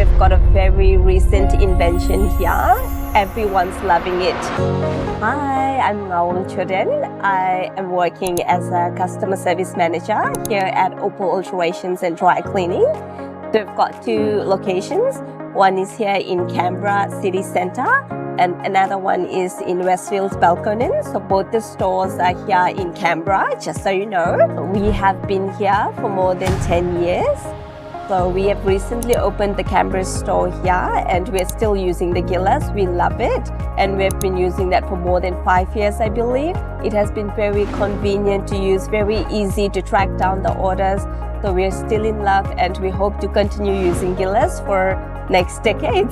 we've got a very recent invention here. Everyone's loving it. Hi, I'm Ngawang. I am working as a customer service manager here at Opal Alterations and Dry Cleaning. So we've got two locations. One is here in Canberra City Centre and another one is in Westfield Belconnen. So both the stores are here in Canberra, just so you know. We have been here for more than 10 years. So we have recently opened the Canberra store here and we're still using the Geelus. We love it and we've been using that for more than 5 years, I believe. It has been very convenient to use, very easy to track down the orders. So we're still in love and we hope to continue using Geelus for next decade.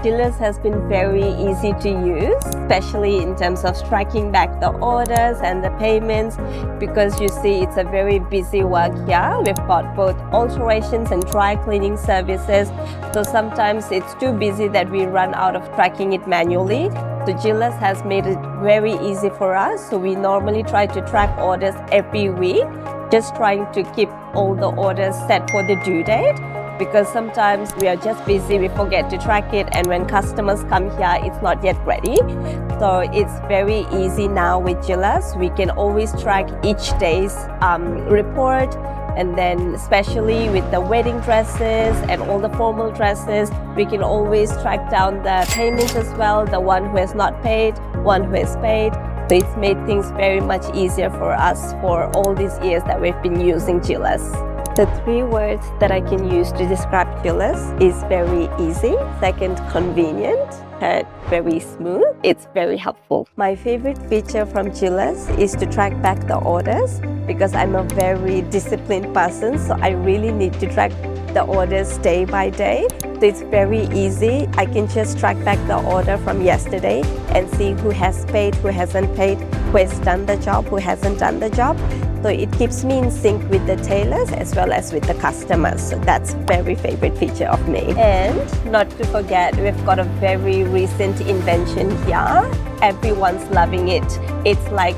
Geelus has been very easy to use, especially in terms of tracking back the orders and the payments, because you see it's a very busy work here. We've got both alterations and dry cleaning services. So sometimes it's too busy that we run out of tracking it manually. So Geelus has made it very easy for us. So we normally try to track orders every week, just trying to keep all the orders set for the due date. Because sometimes we are just busy, we forget to track it, and when customers come here, it's not yet ready. So it's very easy now with Geelus. We can always track each day's report, and then especially with the wedding dresses and all the formal dresses, we can always track down the payments as well, the one who has not paid, one who has paid. So it's made things very much easier for us for all these years that we've been using Geelus. The three words that I can use to describe Geelus is very easy, second convenient, third very smooth. It's very helpful. My favorite feature from Geelus is to track back the orders because I'm a very disciplined person, so I really need to track the orders day by day. So it's very easy. I can just track back the order from yesterday and see who has paid, who hasn't paid, who has done the job, who hasn't done the job. So it keeps me in sync with the tailors as well as with the customers. So that's a very favorite feature of me. And not to forget, we've got a very recent invention here. Everyone's loving it. It's like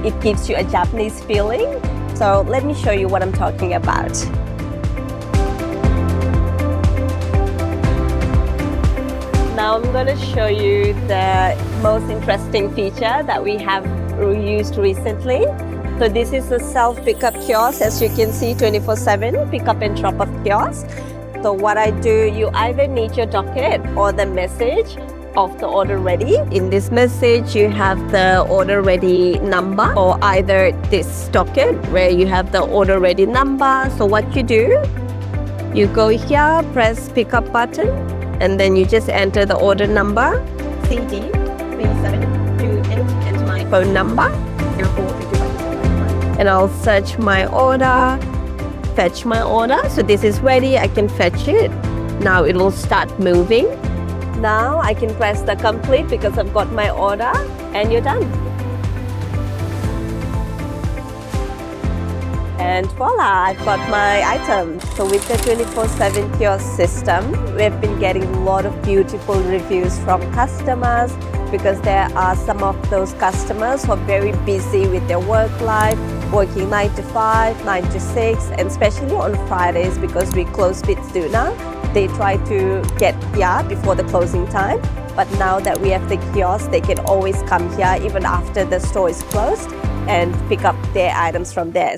it gives you a Japanese feeling. So let me show you what I'm talking about. Now I'm going to show you the most interesting feature that we have used recently. So this is a self-pickup kiosk, as you can see, 24/7 pick-up and drop-off kiosk. So what I do, you either need your docket or the message of the order ready. In this message, you have the order ready number or either this docket where you have the order ready number. So what you do, you go here, press pickup button, and then you just enter the order number, CD 372, and my phone number. And I'll search my order, fetch my order. So this is ready, I can fetch it. Now it will start moving. Now I can press the complete because I've got my order and you're done. And voila, I've got my item. So with the 24/7 kiosk system, we've been getting a lot of beautiful reviews from customers because there are some of those customers who are very busy with their work life, working 9 to 5, 9 to 6, and especially on Fridays because we close a bit sooner. They try to get here before the closing time. But now that we have the kiosk, they can always come here even after the store is closed and pick up their items from there.